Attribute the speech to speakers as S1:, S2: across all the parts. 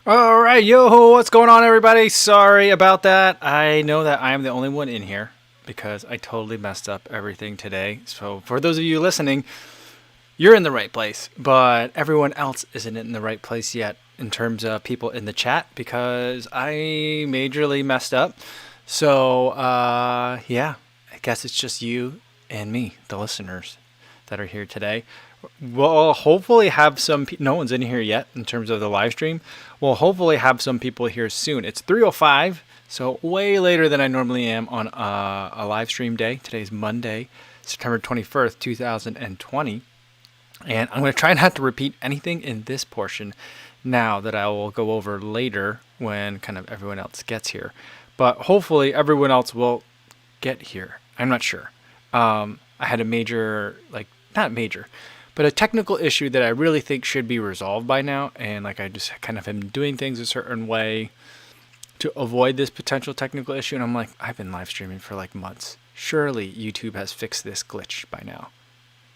S1: All right, yo, what's going on, everybody? Sorry about that. I know that I am the only one in here because I totally messed up everything today. So, for those of you listening, you're in the right place, but everyone else isn't in the right place yet in terms of people in the chat because I majorly messed up. So, yeah, I guess it's just you and me, the listeners, that are here today. We'll hopefully have some. No one's in here yet in terms of the live stream. We'll hopefully have some people here soon. It's 3:05, so way later than I normally am on a live stream day. Today's Monday, September 21st, 2020. And I'm going to try not to repeat anything in this portion now that I will go over later when kind of everyone else gets here. But hopefully everyone else will get here. I'm not sure. I had a major, not major, but a technical issue that I really think should be resolved by now. And I just kind of am doing things a certain way to avoid this potential technical issue. And I'm like, I've been live streaming for months. Surely YouTube has fixed this glitch by now.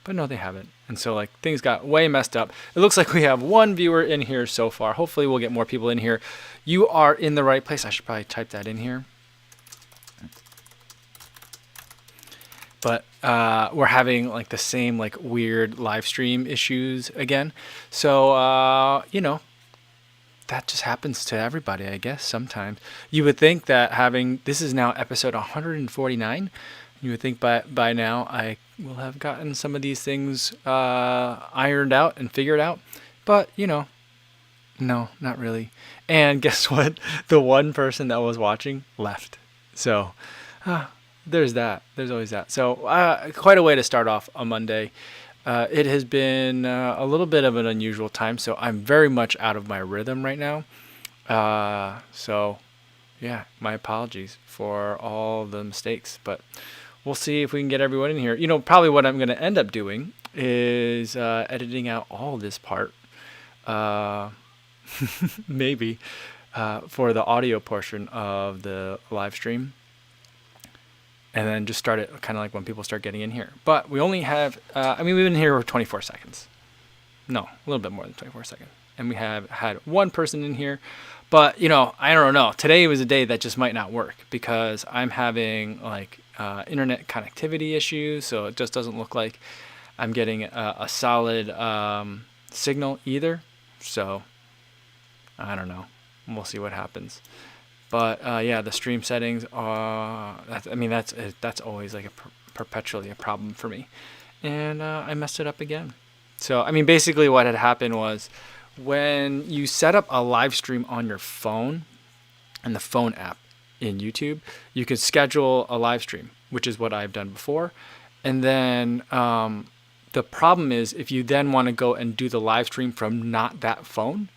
S1: But no, they haven't. And so things got way messed up. It looks like we have one viewer in here so far. Hopefully we'll get more people in here. You are in the right place. I should probably type that in here. But we're having the same weird live stream issues again. So that just happens to everybody, I guess. Sometimes you would think that this is now episode 149. You would think by now I will have gotten some of these things ironed out and figured out, but no, not really. And guess what? The one person that was watching left. So there's that. There's always that. So quite a way to start off a Monday. It has been a little bit of an unusual time, so I'm very much out of my rhythm right now. So yeah, my apologies for all the mistakes, but we'll see if we can get everyone in here. Probably what I'm going to end up doing is editing out all this part, maybe, for the audio portion of the live stream. And then just start it kind of when people start getting in here. But we only have, we've been here for 24 seconds. No, a little bit more than 24 seconds. And we have had one person in here. But, I don't know. Today was a day that just might not work because I'm having internet connectivity issues. So it just doesn't look like I'm getting a solid signal either. So I don't know. We'll see what happens. But yeah, the stream settings are. That's always perpetually a problem for me, and I messed it up again. So basically, what had happened was when you set up a live stream on your phone, and the phone app in YouTube, you could schedule a live stream, which is what I've done before, and then the problem is if you then want to go and do the live stream from not that phone.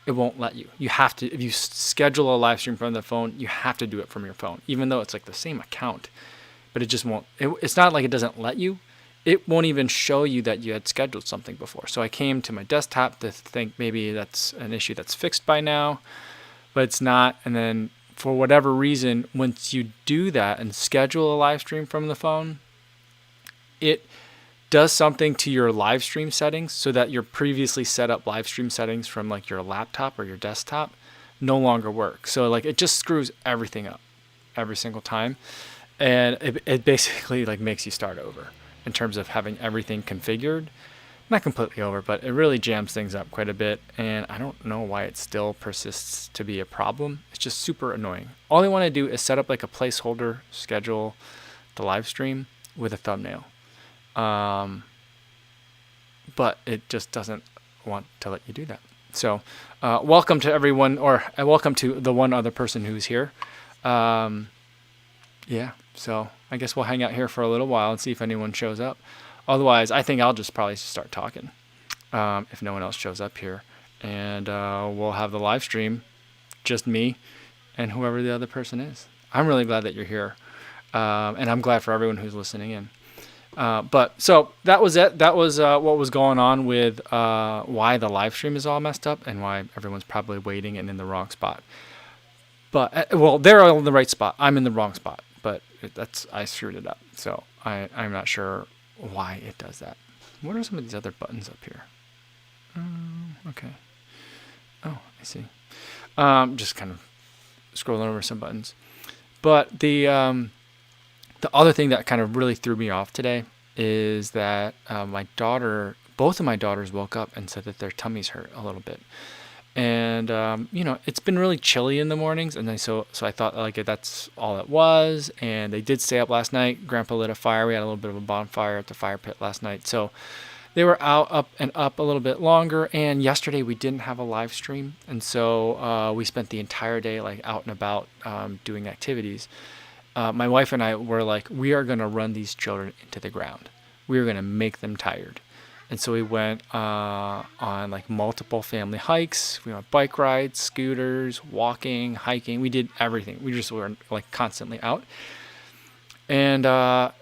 S1: It won't let you. You have to, if you schedule a live stream from the phone, you have to do it from your phone, even though it's the same account. But it just won't. It's not like it doesn't let you. It won't even show you that you had scheduled something before. So I came to my desktop to think maybe that's an issue that's fixed by now, but it's not. And then for whatever reason, once you do that and schedule a live stream from the phone, it does something to your live stream settings so that your previously set up live stream settings from your laptop or your desktop no longer work. So it just screws everything up every single time. And it basically makes you start over in terms of having everything configured. Not completely over, but it really jams things up quite a bit. And I don't know why it still persists to be a problem. It's just super annoying. All I want to do is set up a placeholder, schedule the live stream with a thumbnail. But it just doesn't want to let you do that. So, welcome to everyone, or welcome to the one other person who's here. Yeah, so I guess we'll hang out here for a little while and see if anyone shows up. Otherwise, I think I'll just probably start talking if no one else shows up here. And we'll have the live stream, just me and whoever the other person is. I'm really glad that you're here. And I'm glad for everyone who's listening in. But so that was it. That was what was going on with why the live stream is all messed up and why everyone's probably waiting and in the wrong spot. But they're all in the right spot. I'm in the wrong spot. But I screwed it up. So I'm not sure why it does that. What are some of these other buttons up here? Okay. Oh, I see. Just kind of scrolling over some buttons. But the other thing that kind of really threw me off today is that both of my daughters woke up and said that their tummies hurt a little bit. And it's been really chilly in the mornings, and so I thought like that's all it was. And they did stay up last night. Grandpa lit a fire. We had a little bit of a bonfire at the fire pit last night, so they were up a little bit longer. And yesterday we didn't have a live stream, and so we spent the entire day like out and about doing activities. My wife and I were like, we are gonna run these children into the ground. We are gonna make them tired. And so we went on like multiple family hikes. We went bike rides, scooters, walking, hiking. We did everything. We just were like constantly out. And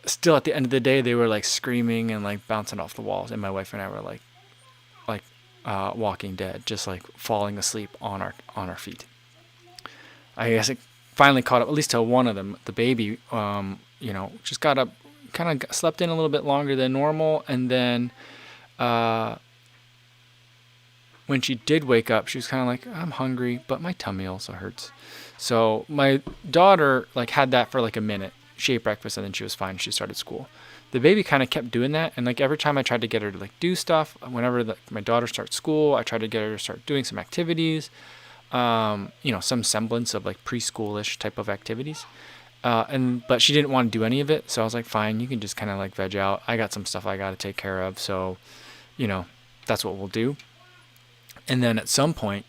S1: still at the end of the day, they were like screaming and like bouncing off the walls. And my wife and I were like Walking Dead, just like falling asleep on our feet. I guess it finally caught up at least to one of them. The baby, just got up, kind of slept in a little bit longer than normal, and then when she did wake up, she was kind of like, I'm hungry, but my tummy also hurts. So my daughter like had that for like a minute. She ate breakfast and then she was fine. She started school. The baby kind of kept doing that, and like every time I tried to get her to like do stuff, whenever my daughter starts school, I tried to get her to start doing some activities, some semblance of like preschoolish type of activities. But she didn't want to do any of it, so I was like, fine, you can just kind of like veg out. I got some stuff I got to take care of, so that's what we'll do. And then at some point,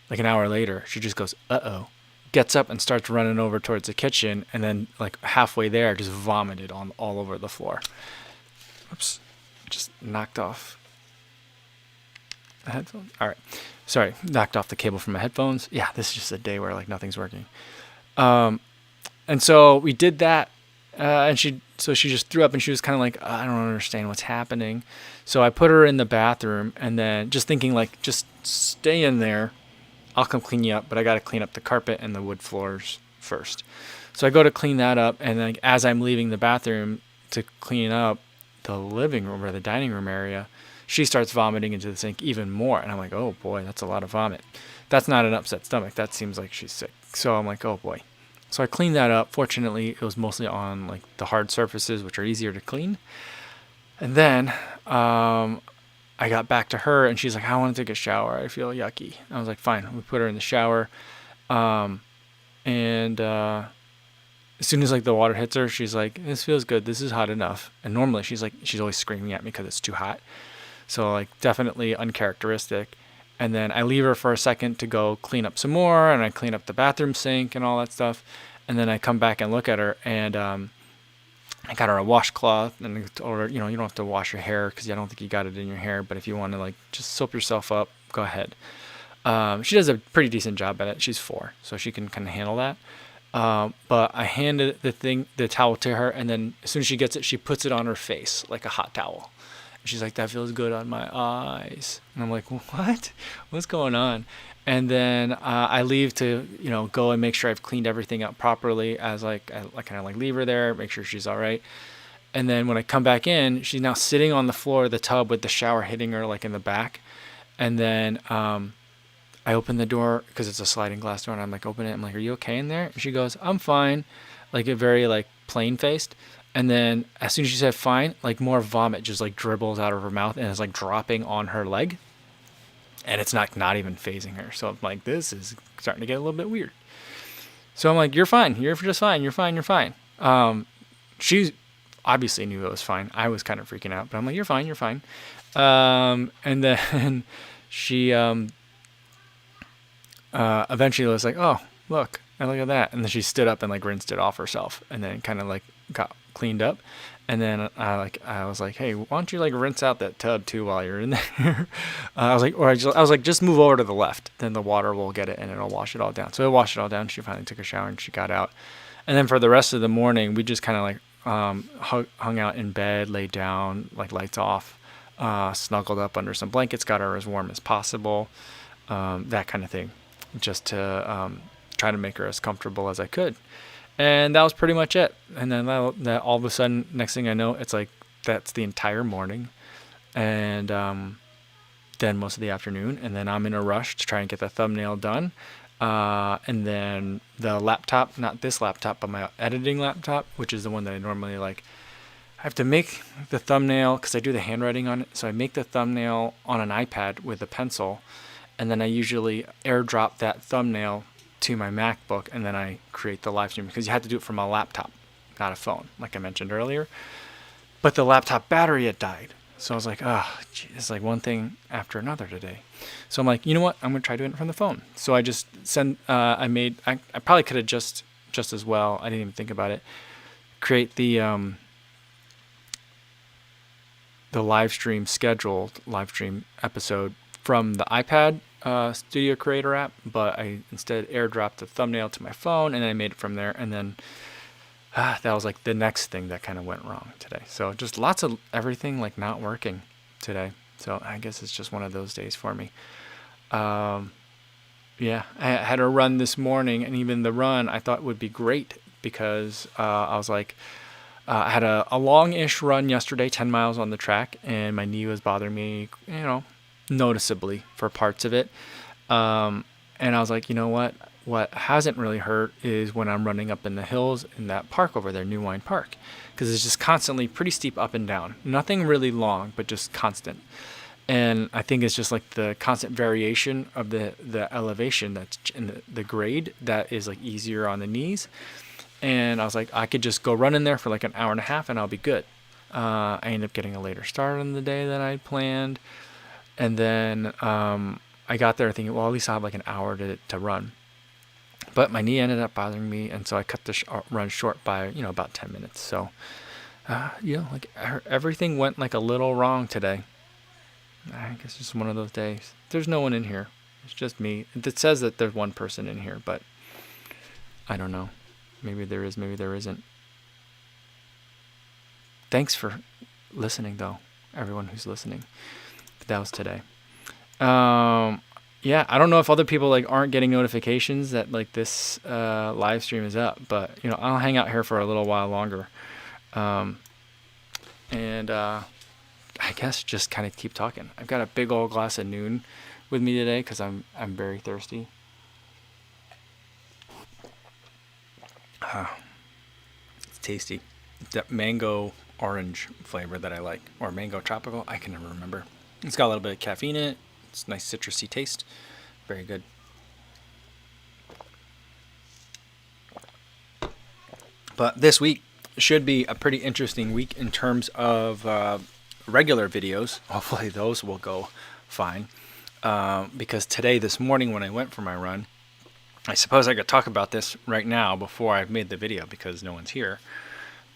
S1: like an hour later, she just goes, uh-oh, gets up and starts running over towards the kitchen, and then like halfway there, just vomited all over the floor. Oops, just knocked off the headphones. All right, sorry, knocked off the cable from my headphones. Yeah, this is just a day where like nothing's working. And so we did that, and she just threw up, and she was kind of like, I don't understand what's happening. So I put her in the bathroom, and then just thinking like, just stay in there. I'll come clean you up, but I got to clean up the carpet and the wood floors first. So I go to clean that up, and then as I'm leaving the bathroom to clean up the living room or the dining room area, she starts vomiting into the sink even more. And I'm like, oh boy, that's a lot of vomit. That's not an upset stomach. That seems like she's sick. So I'm like, oh boy. So I cleaned that up. Fortunately, it was mostly on like the hard surfaces, which are easier to clean. And then I got back to her, and she's like, I want to take a shower. I feel yucky. I was like, fine. We put her in the shower. And as soon as like the water hits her, she's like, this feels good. This is hot enough. And normally she's always screaming at me because it's too hot. So like definitely uncharacteristic. And then I leave her for a second to go clean up some more, and I clean up the bathroom sink and all that stuff. And then I come back and look at her, and I got her a washcloth, and I told her, you don't have to wash your hair because I don't think you got it in your hair, but if you want to like just soap yourself up, go ahead. She does a pretty decent job at it. She's 4, so she can kind of handle that. But I handed the towel to her, and then as soon as she gets it, she puts it on her face like a hot towel. She's like, that feels good on my eyes. And I'm like, what? What's going on? And then I leave to, go and make sure I've cleaned everything up properly, as I kind of like leave her there, make sure she's all right. And then when I come back in, she's now sitting on the floor of the tub with the shower hitting her like in the back. And then I open the door because it's a sliding glass door, and I'm like, open it. I'm like, are you okay in there? And she goes, I'm fine. Like a very like plain faced. And then as soon as she said fine, like more vomit just like dribbles out of her mouth and is like dropping on her leg. And it's not even phasing her. So I'm like, this is starting to get a little bit weird. So I'm like, you're fine. You're just fine. You're fine. You're fine. She obviously knew it was fine. I was kind of freaking out, but I'm like, you're fine. You're fine. And then she eventually was like, oh, look at that. And then she stood up and like rinsed it off herself, and then kind of like got cleaned up. And then I was like, hey, why don't you like rinse out that tub too while you're in there? I was like, just move over to the left, then the water will get it and it'll wash it all down. So it washed it all down. She finally took a shower and she got out. And then for the rest of the morning, we just kind of like hung out in bed, laid down, like lights off, snuggled up under some blankets, got her as warm as possible, that kind of thing, just to try to make her as comfortable as I could. And that was pretty much it. And then that all of a sudden, next thing I know, it's like that's the entire morning, and then most of the afternoon. And then I'm in a rush to try and get the thumbnail done. And then the laptop, not this laptop, but my editing laptop, which is the one that I normally like. I have to make the thumbnail because I do the handwriting on it. So I make the thumbnail on an iPad with a pencil, and then I usually airdrop that thumbnail to my MacBook, and then I create the live stream because you have to do it from a laptop, not a phone, like I mentioned earlier. But the laptop battery had died. So I was like, oh, gee, it's like one thing after another today. So I'm like, you know what? I'm going to try doing it from the phone. So I just I probably could have just as well. I didn't even think about it. Create the live stream episode from the iPad Studio Creator app, but I instead airdropped the thumbnail to my phone, and I made it from there. And then that was like the next thing that kind of went wrong today. So just lots of everything like not working today. So I guess it's just one of those days for me. Yeah, I had a run this morning, and even the run I thought would be great because I was like, I had a long-ish run yesterday, 10 miles on the track, and my knee was bothering me, noticeably for parts of it. And I was like, you know what? What hasn't really hurt is when I'm running up in the hills in that park over there, New Wine Park, because it's just constantly pretty steep up and down. Nothing really long, but just constant. And I think it's just like the constant variation of the elevation that's in the grade that is like easier on the knees. And I was like, I could just go run in there for like an hour and a half and I'll be good. I ended up getting a later start on the day than I planned. And then I got there thinking, well, at least I'll have like an hour to run. But my knee ended up bothering me, and so I cut the run short by, about 10 minutes. So, like everything went like a little wrong today. I guess it's just one of those days. There's no one in here. It's just me. It says that there's one person in here, but I don't know. Maybe there is, maybe there isn't. Thanks for listening, though, everyone who's listening. But that was today. Yeah, I don't know if other people like aren't getting notifications that like this live stream is up, but I'll hang out here for a little while longer, and I guess just kind of keep talking. I've got a big old glass of Noon with me today because I'm very thirsty. It's tasty. That mango orange flavor that I like, or mango tropical, I can never remember. It's got a little bit of caffeine in it. It's a nice citrusy taste. Very good. But this week should be a pretty interesting week in terms of regular videos. Hopefully those will go fine. Because this morning when I went for my run, I suppose I could talk about this right now before I've made the video because no one's here.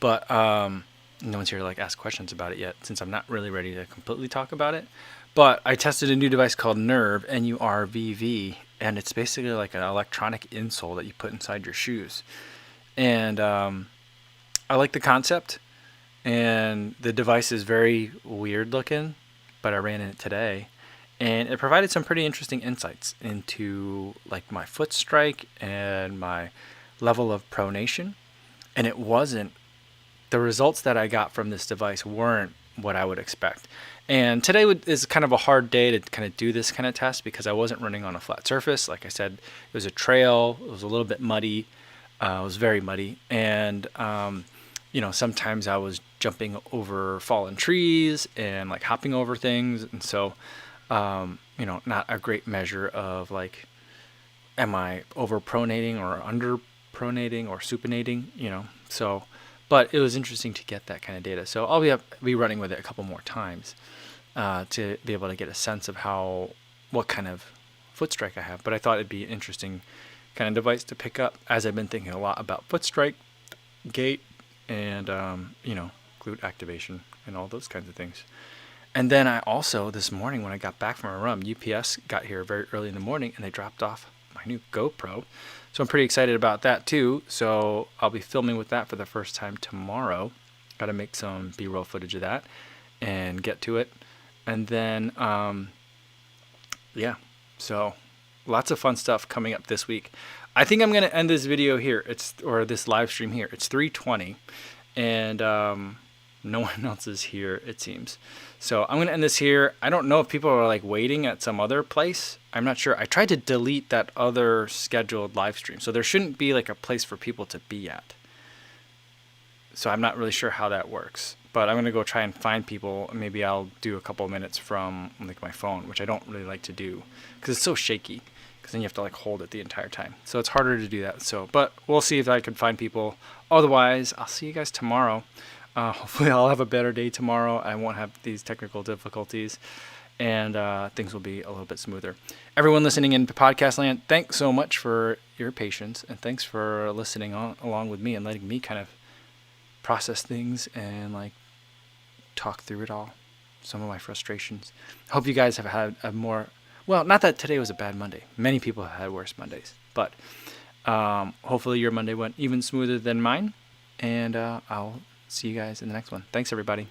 S1: But no one's here to like ask questions about it yet, since I'm not really ready to completely talk about it. But I tested a new device called Nerve, N-U-R-V-V, and it's basically like an electronic insole that you put inside your shoes. And I like the concept, and the device is very weird looking, but I ran it today, and it provided some pretty interesting insights into like my foot strike and my level of pronation. And the results that I got from this device weren't what I would expect. And today is kind of a hard day to kind of do this kind of test because I wasn't running on a flat surface. Like I said, it was a trail. It was a little bit muddy. It was very muddy. And, sometimes I was jumping over fallen trees and like hopping over things. And so, not a great measure of like, am I over pronating or under pronating or supinating, so. But it was interesting to get that kind of data. So I'll be running with it a couple more times to be able to get a sense of what kind of foot strike I have. But I thought it'd be an interesting kind of device to pick up, as I've been thinking a lot about foot strike, gait, and glute activation and all those kinds of things. And then I also, this morning when I got back from a run, UPS got here very early in the morning and they dropped off my new GoPro. So I'm pretty excited about that too. So I'll be filming with that for the first time tomorrow. Got to make some B-roll footage of that and get to it. And then, so lots of fun stuff coming up this week. I think I'm going to end this video here. Or this live stream here. It's 3:20 and no one else is here, it seems. So I'm going to end this here. I don't know if people are like waiting at some other place. I'm not sure. I tried to delete that other scheduled live stream, so there shouldn't be like a place for people to be at. So I'm not really sure how that works, but I'm gonna go try and find people. Maybe I'll do a couple of minutes from like my phone, which I don't really like to do because it's so shaky. Because then you have to like hold it the entire time, so it's harder to do that. So, but we'll see if I can find people. Otherwise, I'll see you guys tomorrow. Hopefully, I'll have a better day tomorrow. I won't have these technical difficulties, and things will be a little bit smoother. Everyone listening in podcast land, thanks so much for your patience, and thanks for listening along with me and letting me kind of process things and like talk through it all, some of my frustrations. Hope you guys have had a more, well, not that today was a bad Monday. Many people have had worse Mondays, but hopefully your Monday went even smoother than mine, and I'll see you guys in the next one. Thanks, everybody.